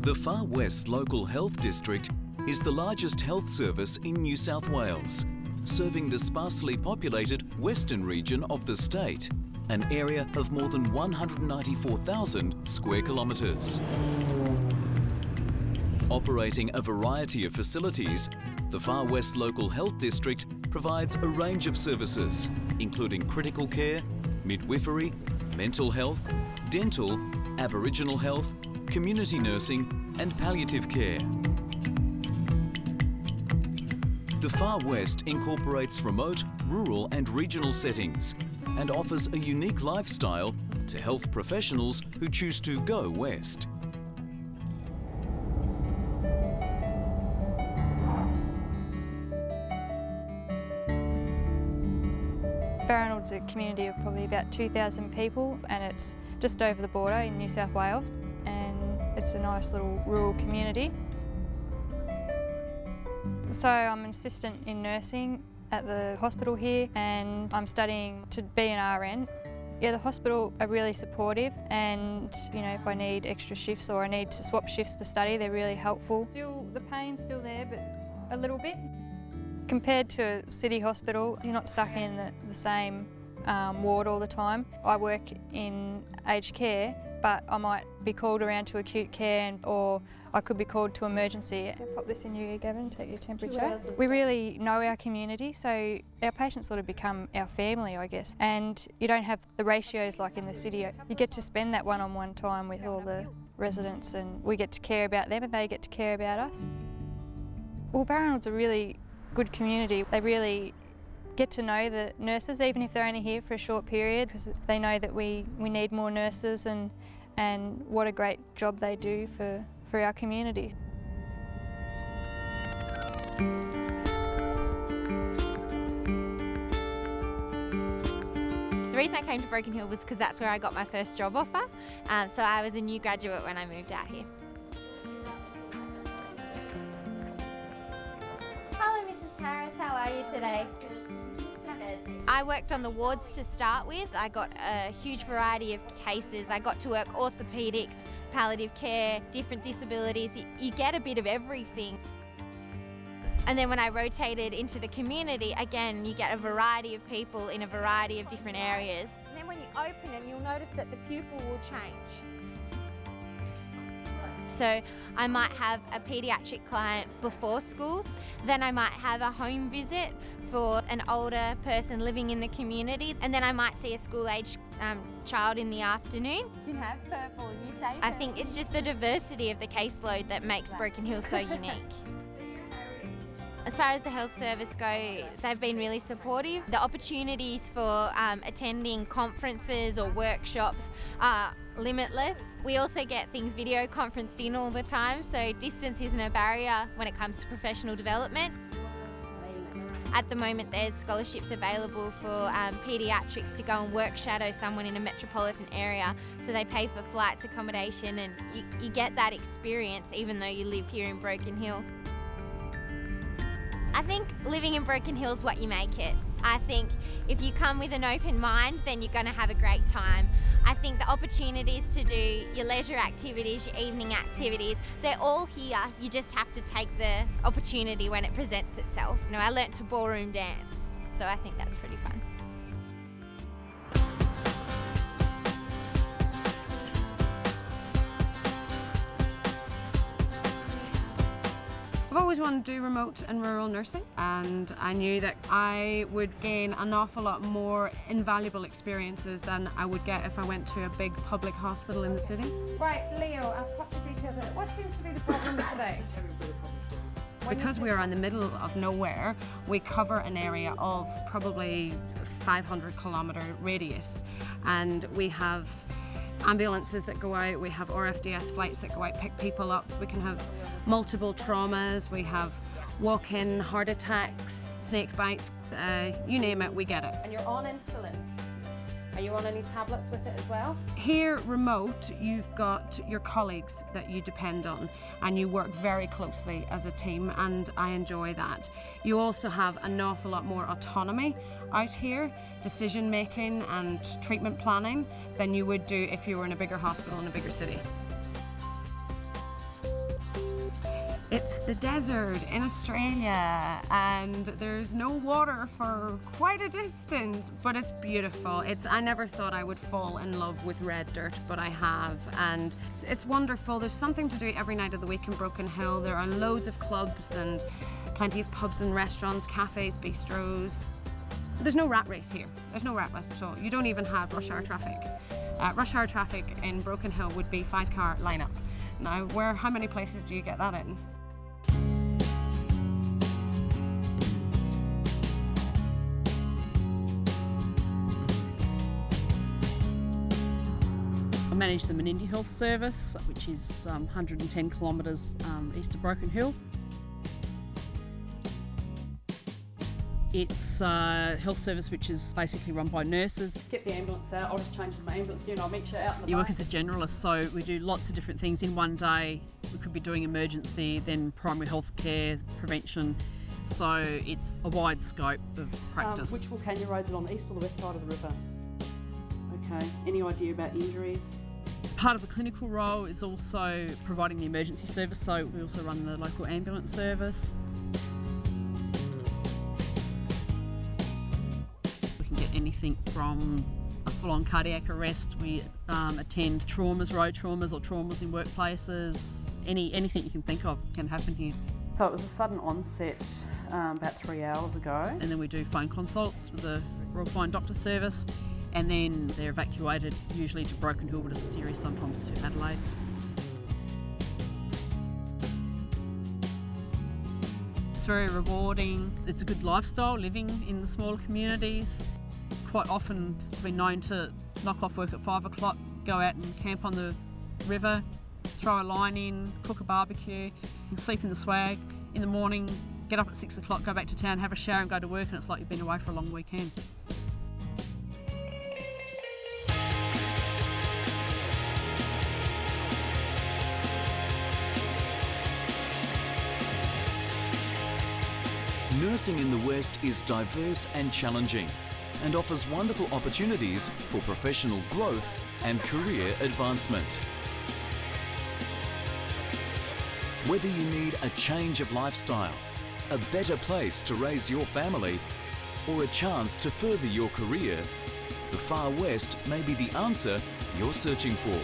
The Far West Local Health District is the largest health service in New South Wales, serving the sparsely populated western region of the state, an area of more than 194,000 square kilometres. Operating a variety of facilities, the Far West Local Health District provides a range of services, including critical care, midwifery, mental health, dental, Aboriginal health, community nursing and palliative care. The Far West incorporates remote, rural and regional settings and offers a unique lifestyle to health professionals who choose to go west. Barronwood's a community of probably about 2,000 people, and it's just over the border in New South Wales, and it's a nice little rural community. So I'm an assistant in nursing at the hospital here, and I'm studying to be an RN. Yeah, the hospital are really supportive, and if I need extra shifts or I need to swap shifts for study, they're really helpful. Still, the pain's still there, but a little bit. Compared to a city hospital, you're not stuck in the same ward all the time. I work in aged care, but I might be called around to acute care, or I could be called to emergency. So pop this in your ear, Gavin, take your temperature. We really know our community, so our patients sort of become our family, I guess. And you don't have the ratios like in the city. You get to spend that one-on-one time with all the residents, and we get to care about them and they get to care about us. Well, Barronwood's a really good community. They really get to know the nurses, even if they're only here for a short period, because they know that we need more nurses, and what a great job they do for our community. The reason I came to Broken Hill was because that's where I got my first job offer. So I was a new graduate when I moved out here. Hello Mrs. Harris, how are you today? I worked on the wards to start with. I got a huge variety of cases. I got to work orthopaedics, palliative care, different disabilities. You get a bit of everything. And then when I rotated into the community, again, you get a variety of people in a variety of different areas. And then when you open them, you'll notice that the pupil will change. So I might have a paediatric client before school, then I might have a home visit for an older person living in the community, and then I might see a school-aged child in the afternoon. You can have purple, you say purple. I think it's just the diversity of the caseload that makes Broken Hill so unique. As far as the health service go, they've been really supportive. The opportunities for attending conferences or workshops are limitless. We also get things video conferenced in all the time, so distance isn't a barrier when it comes to professional development. At the moment there's scholarships available for paediatrics to go and work shadow someone in a metropolitan area, so they pay for flights, accommodation, and you get that experience even though you live here in Broken Hill. I think living in Broken Hill is what you make it. I think if you come with an open mind, then you're going to have a great time. I think the opportunities to do your leisure activities, your evening activities, they're all here. You just have to take the opportunity when it presents itself. I learnt to ballroom dance, so I think that's pretty fun. I've always wanted to do remote and rural nursing, and I knew that I would gain an awful lot more invaluable experiences than I would get if I went to a big public hospital in the city. Right, Leo, I've popped the details in. What seems to be the problem today? Because we are in the middle of nowhere, we cover an area of probably 500-kilometre radius, and we have ambulances that go out, we have RFDS flights that go out, pick people up, we can have multiple traumas, we have walk-in heart attacks, snake bites, you name it, we get it. And you're on insulin. Are you on any tablets with it as well? Here, remote, you've got your colleagues that you depend on, and you work very closely as a team, and I enjoy that. You also have an awful lot more autonomy out here, decision making and treatment planning, than you would do if you were in a bigger hospital in a bigger city. It's the desert in Australia and there's no water for quite a distance, but it's beautiful. I never thought I would fall in love with red dirt, but I have, and it's wonderful. There's something to do every night of the week in Broken Hill. There are loads of clubs and plenty of pubs and restaurants, cafes, bistros. There's no rat race here. There's no rat race at all. You don't even have rush hour traffic. Rush hour traffic in Broken Hill would be 5-car lineup. Now, how many places do you get that in? I manage the Menindee Health Service, which is 110 kilometres east of Broken Hill. It's a health service which is basically run by nurses. Get the ambulance out, I'll just change the ambulance gear and I'll meet you out in the You bay. work as a generalist, so we do lots of different things in one day. We could be doing emergency, then primary health care, prevention. So it's a wide scope of practice. Which Vulcania roads are on the east or the west side of the river? Okay, any idea about injuries? Part of the clinical role is also providing the emergency service, so we also run the local ambulance service. We can get anything from a full-on cardiac arrest. We attend traumas, road traumas or traumas in workplaces. Anything you can think of can happen here. So it was a sudden onset about 3 hours ago. And then we do phone consults with the Royal Flying Doctor Service, and then they're evacuated usually to Broken Hill, but it's serious sometimes to Adelaide. It's very rewarding. It's a good lifestyle living in the smaller communities. Quite often I've been known to knock off work at 5 o'clock, go out and camp on the river, throw a line in, cook a barbecue, sleep in the swag. In the morning, get up at 6 o'clock, go back to town, have a shower and go to work, and it's like you've been away for a long weekend. Nursing in the West is diverse and challenging and offers wonderful opportunities for professional growth and career advancement. Whether you need a change of lifestyle, a better place to raise your family, or a chance to further your career, the Far West may be the answer you're searching for.